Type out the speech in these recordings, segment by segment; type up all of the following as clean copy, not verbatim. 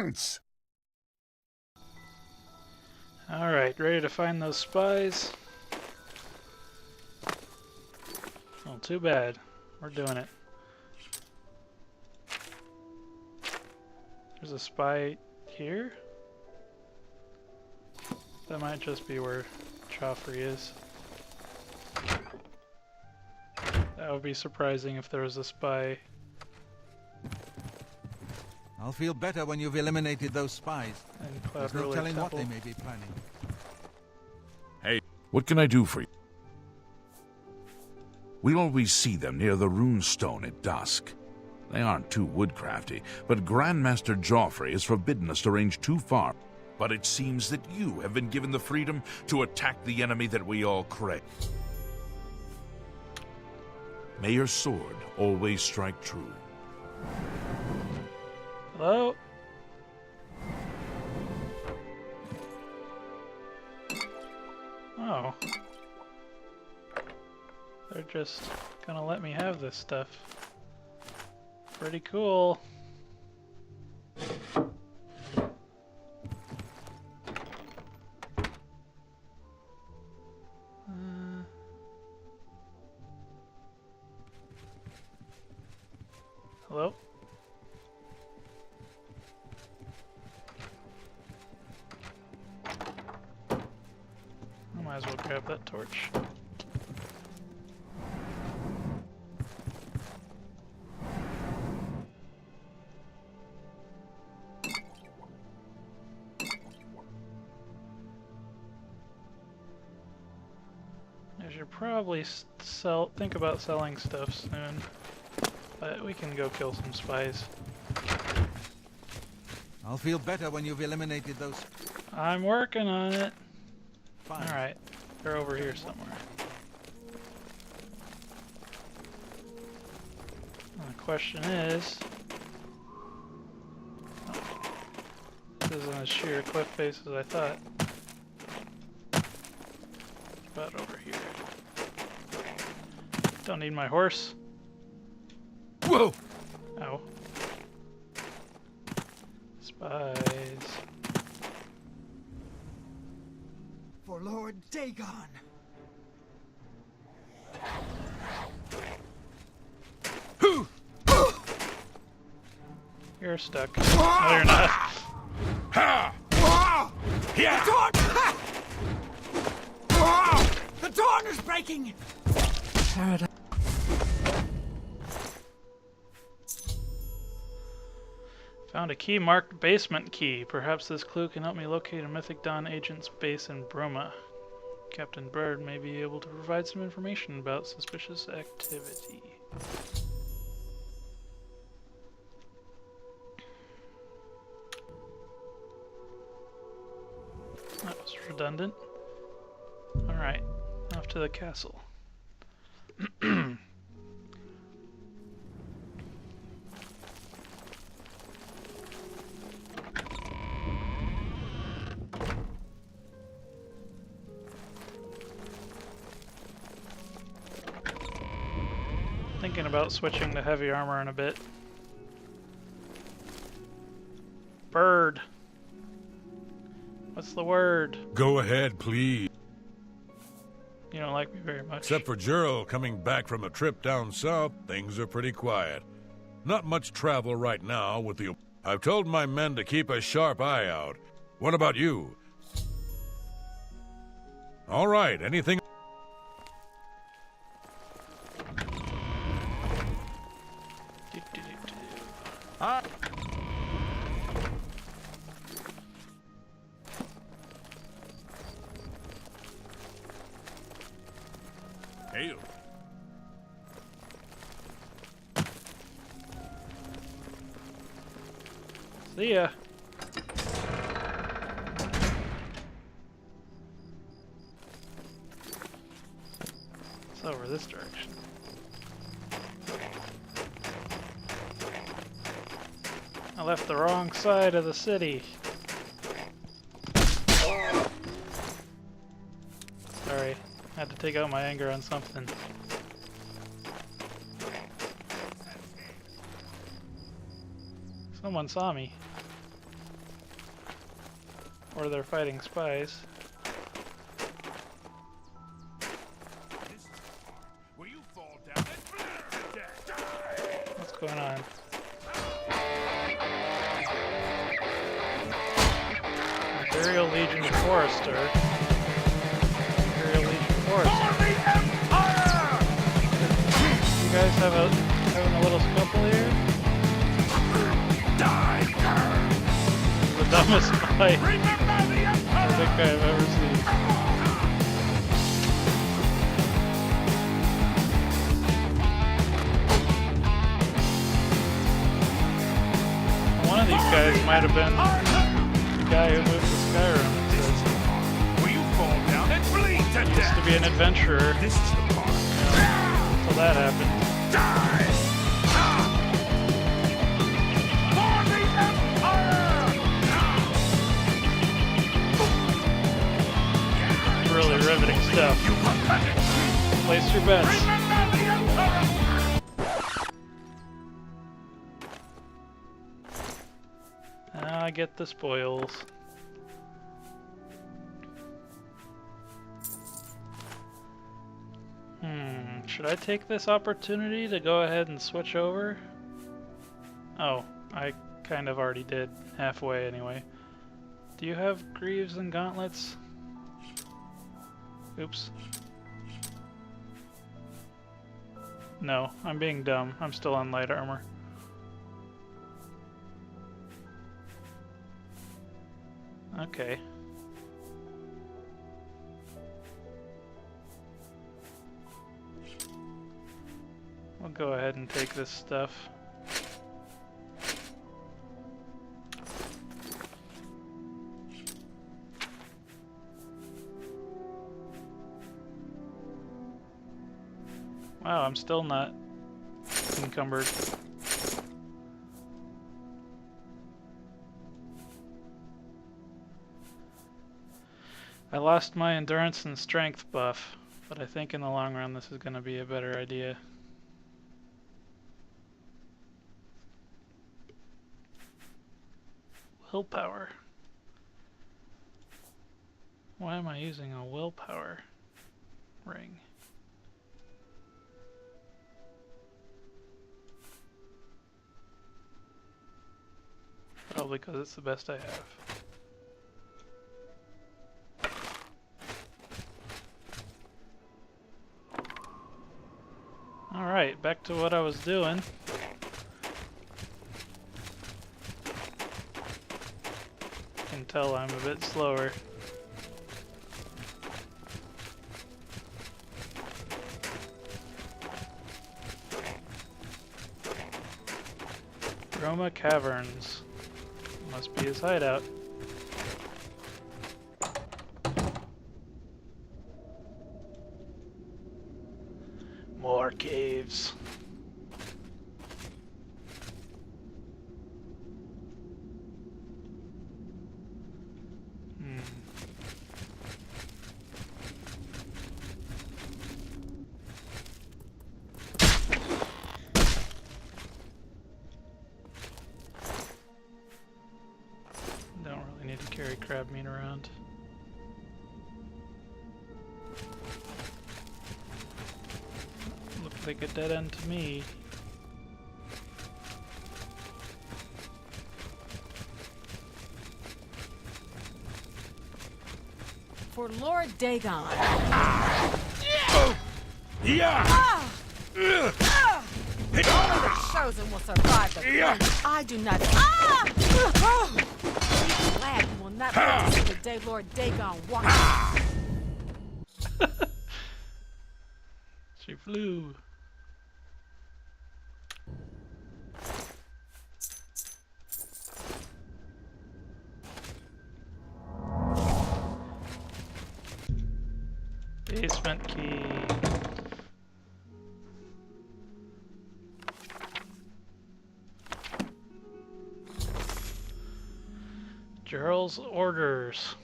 once! Alright, ready to find those spies? Well, too bad. We're doing it. There's a spy here? That might just be where Joffrey is. That would be surprising if there was a spy. I'll feel better when you've eliminated those spies. There's no telling what they may be planning. Hey, what can I do for you? We always see them near the runestone at dusk. They aren't too woodcrafty, but Grandmaster Joffrey has forbidden us to range too far. But it seems that you have been given the freedom to attack the enemy that we all crave. May your sword always strike true. Hello? Oh. They're just gonna let me have this stuff. Pretty cool. Hello? I might as well grab that torch. I should probably think about selling stuff soon, but we can go kill some spies. I'll feel better when you've eliminated those. I'm working on it. Fine. Alright, they're over here somewhere. Well, the question is... Oh, this isn't as sheer cliff face as I thought. It's about over here. Don't need my horse. Whoa! Ow. Spies. For Lord Dagon. You're stuck. No, you're not. Ha! Yeah! The dawn is breaking! Found a key marked basement key. Perhaps this clue can help me locate a Mythic Dawn agent's base in Bruma. Captain Bird may be able to provide some information about suspicious activity. That was redundant. Alright, off to the castle. Thinking about switching to heavy armor in a bit. Bird. What's the word? Go ahead, please. You don't like me very much. Except for Gerald coming back from a trip down south, things are pretty quiet. Not much travel right now with the... I've told my men to keep a sharp eye out. What about you? All right, anything... Hail. See ya. It's over this direction. I left the wrong side of the city. Sorry, had to take out my anger on something. Someone saw me. or they're fighting spies. What's going on? Imperial Legion Forester. Imperial Legion Forester. You guys having a little scuffle here? This is the dumbest fight I think I've ever seen. One of these guys might have been the guy who moved to Skyrim. It says. Will you fall down and bleed to He used death? to be an adventurer. This is the part. Until that happened. Die! For the Empire! Really riveting stuff. You pathetic! Place your bets. Remember the Emperor! Now I get the spoils. Should I take this opportunity to go ahead and switch over? Oh, I kind of already did, halfway anyway. Do you have greaves and gauntlets? Oops. No, I'm being dumb. I'm still on light armor. Okay. We'll go ahead and take this stuff. Wow, I'm still not encumbered. I lost my endurance and strength buff, but I think in the long run this is going to be a better idea. Willpower. Why am I using a willpower ring? Probably because it's the best I have. Alright, back to what I was doing. You can tell I'm a bit slower. Roma Caverns. Must be his hideout. More caves. Don't really need to carry crab meat around. Looks like a dead end to me. For Lord Dagon. Yeah! Only the chosen will survive the plunge. I do not. Be glad you will not live to see the day Lord Dagon walks. She flew. Basement key. Jarl's orders.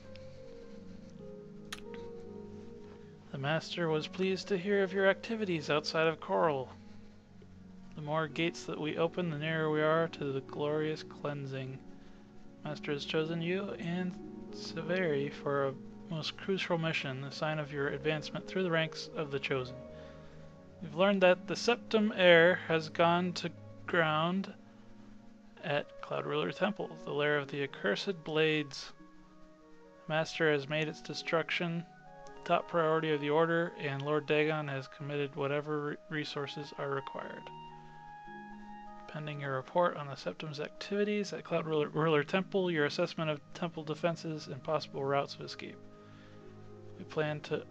The master was pleased to hear of your activities outside of Coral. The more gates that we open, the nearer we are to the glorious cleansing. Master has chosen you and Severi for a most crucial mission, a sign of your advancement through the ranks of the Chosen. We've learned that the Septum Heir has gone to ground at Cloud Ruler Temple, the lair of the accursed blades. The Master has made its destruction the top priority of the Order, and Lord Dagon has committed whatever resources are required. Pending your report on the Septum's activities at Cloud Ruler Temple, your assessment of temple defenses, and possible routes of escape. We plan to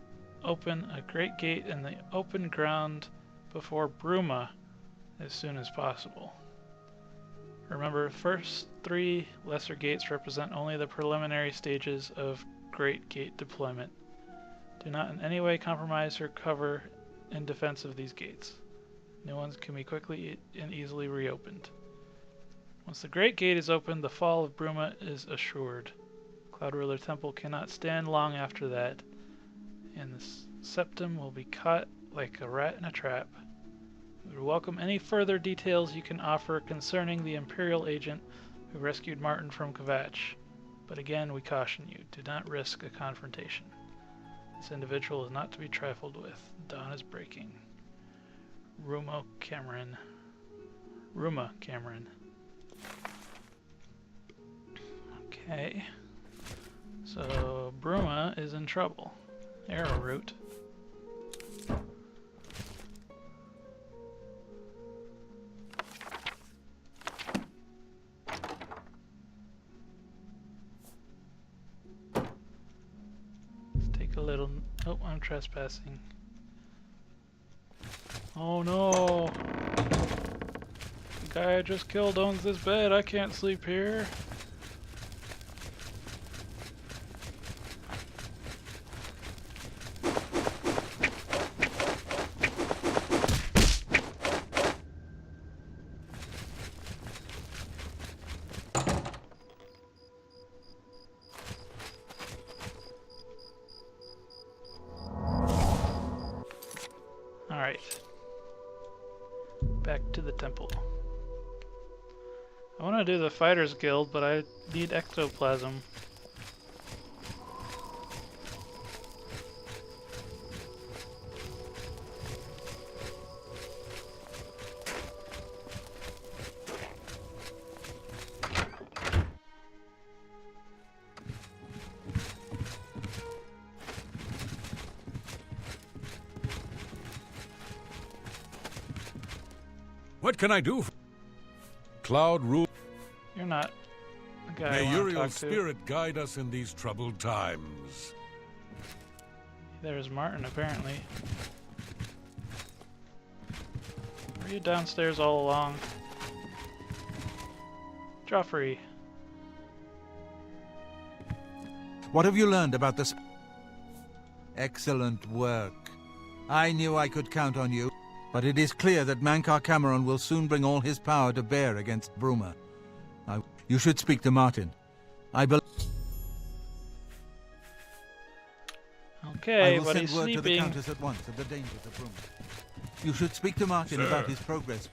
open a great gate in the open ground before Bruma as soon as possible. Remember, first 3 lesser gates represent only the preliminary stages of Great Gate deployment. Do not in any way compromise your cover in defense of these gates. New ones can be quickly and easily reopened. Once the Great Gate is opened, the fall of Bruma is assured. Cloud Ruler Temple cannot stand long after that, and the Septum will be caught like a rat in a trap. We would welcome any further details you can offer concerning the Imperial agent who rescued Martin from Kvatch. But again, we caution you, do not risk a confrontation. This individual is not to be trifled with. Dawn is breaking. Ruma Cameron. Okay. So, Bruma is in trouble. Arrowroot. Let's take a little... Oh, I'm trespassing. Oh no! The guy I just killed owns this bed. I can't sleep here. Alright. Back to the temple. I want to do the Fighters Guild, but I need ectoplasm. What can I do? Cloud Rule. You're not the guy I May want to Uriel's talk to. spirit guide us in these troubled times. There's Martin, apparently. Were you downstairs all along? Joffrey. What have you learned about this? Excellent work. I knew I could count on you, but it is clear that Mankar Cameron will soon bring all his power to bear against Bruma. You should speak to Martin. I believe... Okay, I will but send he's word to the sleeping. Countess at once of the dangers of Bruma. You should speak to Martin Sir. about his progress.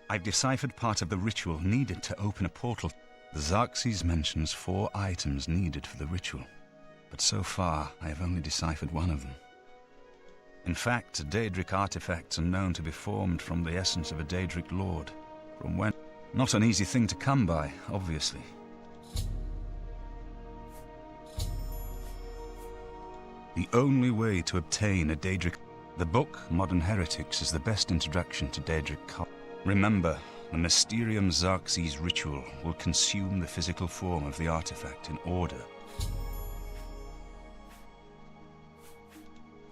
I've deciphered part of the ritual needed to open a portal. The Xerxes mentions 4 items needed for the ritual, but so far I have only deciphered one of them. In fact, Daedric artifacts are known to be formed from the essence of a Daedric lord. From when? Not an easy thing to come by, obviously. The only way to obtain a Daedric... The book, Modern Heretics, is the best introduction to Daedric cult. Remember, the Mysterium Xerxes ritual will consume the physical form of the artifact in order.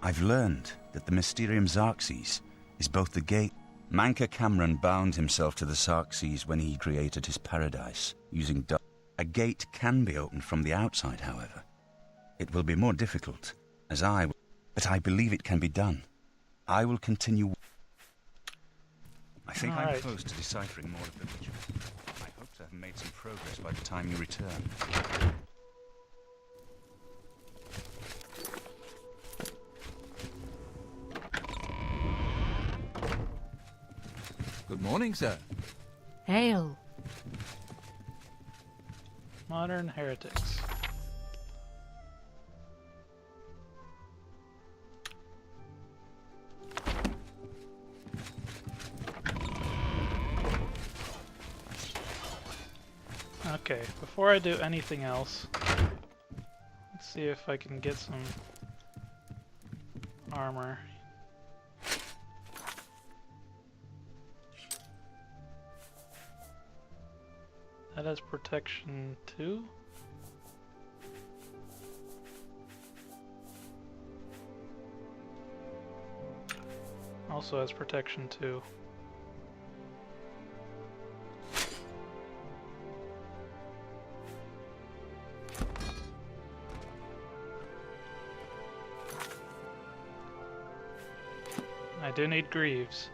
I've learned that the Mysterium Xerxes is both the gate... Mankar Cameron bound himself to the Xerxes when he created his paradise, using... A gate can be opened from the outside, however. It will be more difficult, but I believe it can be done. I will continue... I think I'm Alright. close to deciphering more of the ritual. I hope to have made some progress by the time you return. Good morning, sir. Hail. Modern heretics. Okay, before I do anything else, let's see if I can get some armor. That has protection too? Also has protection too. I do need greaves.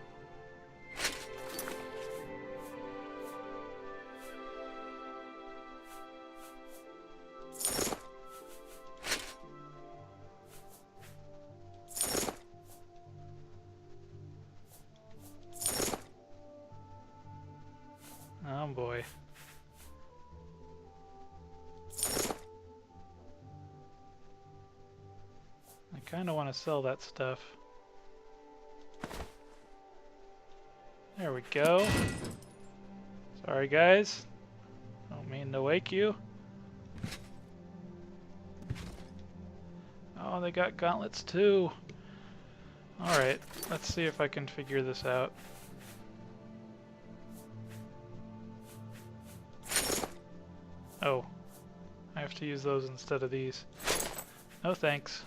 Oh boy. I kind of want to sell that stuff. There we go. Sorry guys. Don't mean to wake you. Oh, they got gauntlets too. Alright, let's see if I can figure this out. Oh, I have to use those instead of these. No thanks.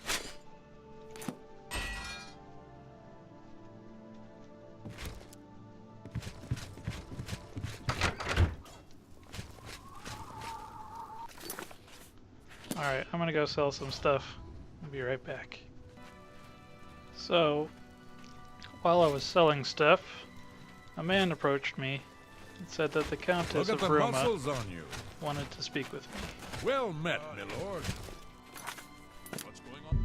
Alright, I'm gonna go sell some stuff. I'll be right back. So, while I was selling stuff, a man approached me and said that the Countess Look of at the Roma muscles on you. wanted to speak with me. Well met, my lord. What's going on?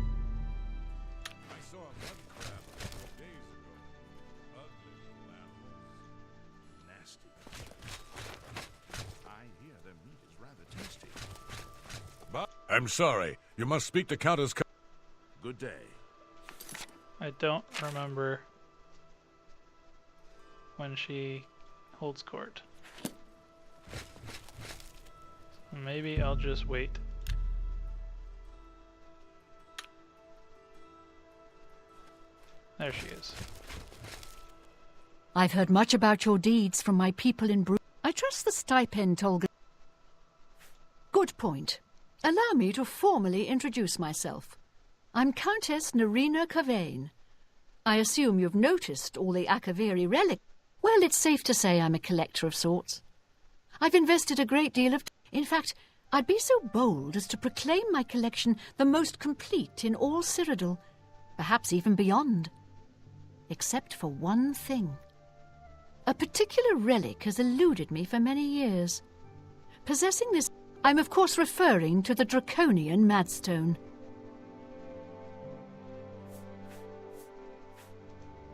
I saw a mud crab a couple days ago. Ugly little animals. Nasty. I hear their meat is rather tasty. But I'm sorry. You must speak to Countess. Good day. I don't remember when she holds court. Maybe I'll just wait. There she is. I've heard much about your deeds from my people in Bru. I trust the stipend, Tolga. Good point. Allow me to formally introduce myself. I'm Countess Nerina Cavane. I assume you've noticed all the Akaviri relics. Well, it's safe to say I'm a collector of sorts. I've invested a great deal of... In fact, I'd be so bold as to proclaim my collection the most complete in all Cyrodiil, perhaps even beyond. Except for one thing. A particular relic has eluded me for many years. Possessing this... I'm of course referring to the Draconian Madstone.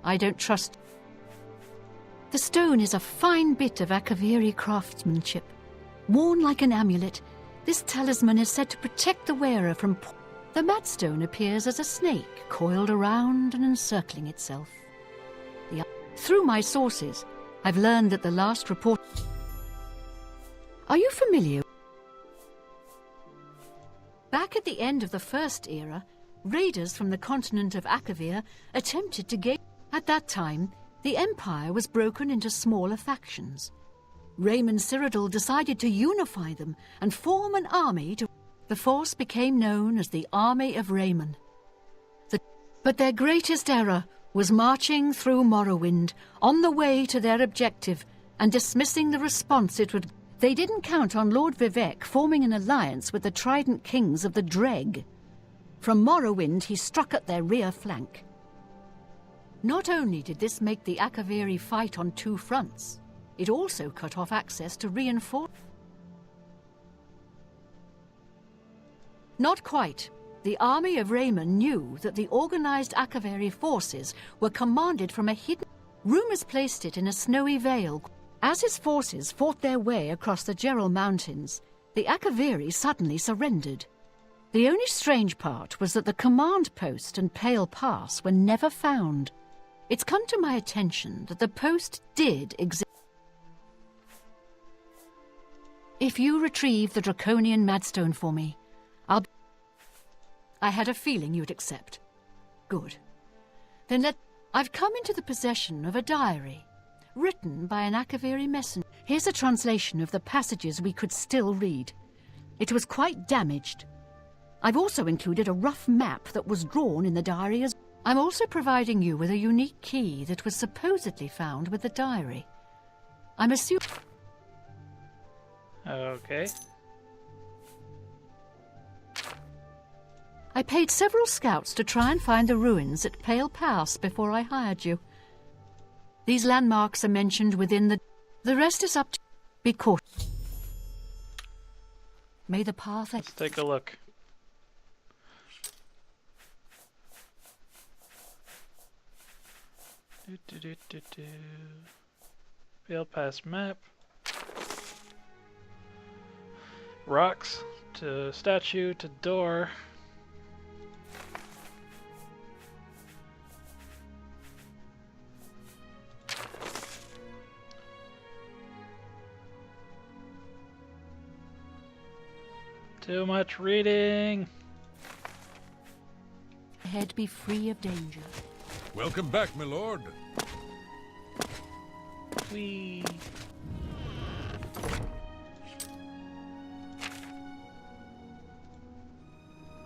I don't trust... The stone is a fine bit of Akaviri craftsmanship. Worn like an amulet, this talisman is said to protect the wearer from... The Madstone appears as a snake coiled around and encircling itself. Through my sources, I've learned that the last report... Are you familiar? Back at the end of the First Era, raiders from the continent of Akavir attempted to gain... At that time, the Empire was broken into smaller factions. Raymond Cyrodiil decided to unify them and form an army to... The force became known as the Army of Raymond. But their greatest error was marching through Morrowind on the way to their objective and dismissing the response it would... They didn't count on Lord Vivek forming an alliance with the Trident Kings of the Dreg. From Morrowind, he struck at their rear flank. Not only did this make the Akaviri fight on two fronts, it also cut off access to reinforce... Not quite. The army of Raymond knew that the organized Akaviri forces were commanded from a hidden... Rumors placed it in a snowy vale. As his forces fought their way across the Gerald Mountains, The Akaviri suddenly surrendered. The only strange part was that the command post and Pale Pass were never found. It's come to my attention that the post did exist. If you retrieve the Draconian Madstone for me, I had a feeling you'd accept. Good. Then I've come into the possession of a diary, written by an Akaviri messenger. Here's a translation of the passages we could still read. It was quite damaged. I've also included a rough map that was drawn in the diary as... I'm also providing you with a unique key that was supposedly found with the diary. I'm assuming... Okay. I paid several scouts to try and find the ruins at Pale Pass before I hired you. These landmarks are mentioned within the... The rest is up to... Be cautious. May the path... Let's take a look. Pale Pass map. Rocks to statue to door. Too much reading. Head be free of danger. Welcome back, my lord. Whee.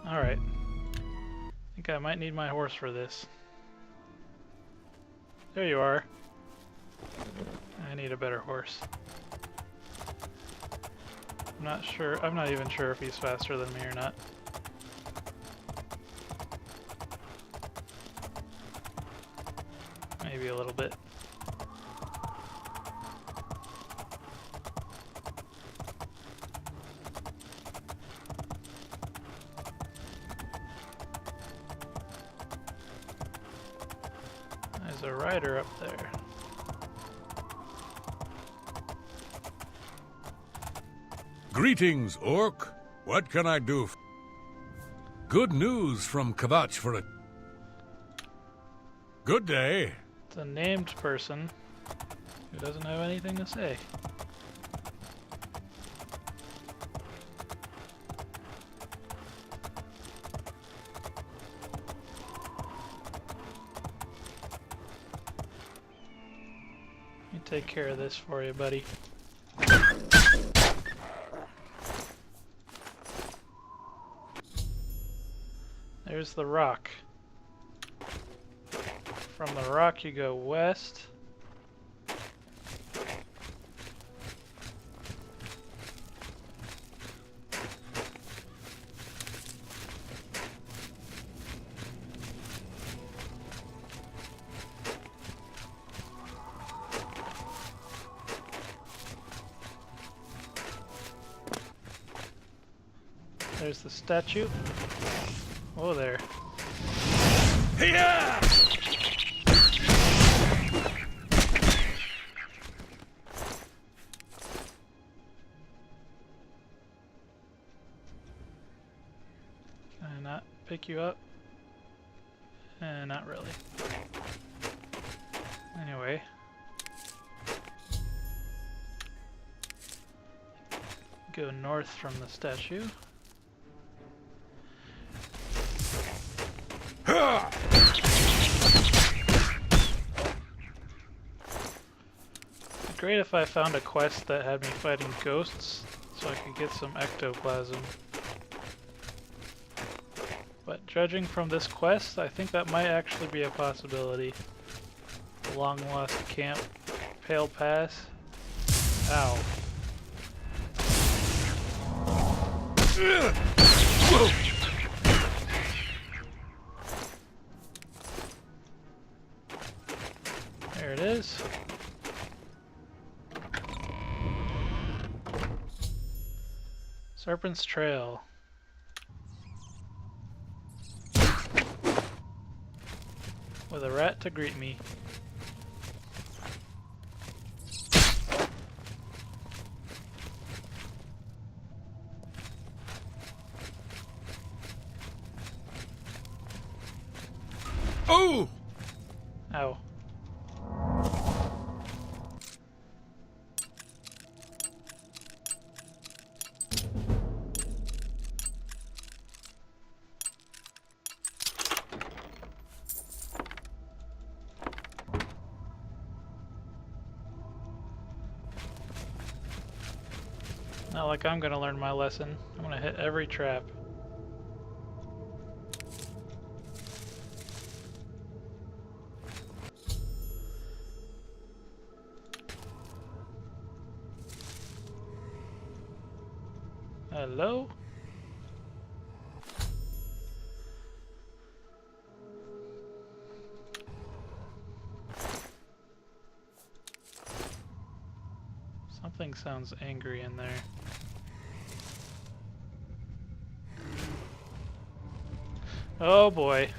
Alright. I think I might need my horse for this. There you are. I need a better horse. I'm not even sure if he's faster than me or not. Maybe a little bit. There's a rider up there. Greetings, Orc. What can I do? Good news from Kvatch for a... Good day. It's a named person who doesn't have anything to say. Let me take care of this for you, buddy. There's the rock. From the rock you go west. There's the statue. Oh, there. Yeah! Can I not pick you up? Not really. Anyway. Go north from the statue. It'd be great if I found a quest that had me fighting ghosts, so I could get some ectoplasm. But judging from this quest, I think that might actually be a possibility. Long lost camp, Pale Pass. Ow. Whoa. There it is. Serpent's Trail. With a rat to greet me. Ow. Not like I'm gonna learn my lesson. I'm gonna hit every trap. Hello? Something sounds angry in there. Oh boy.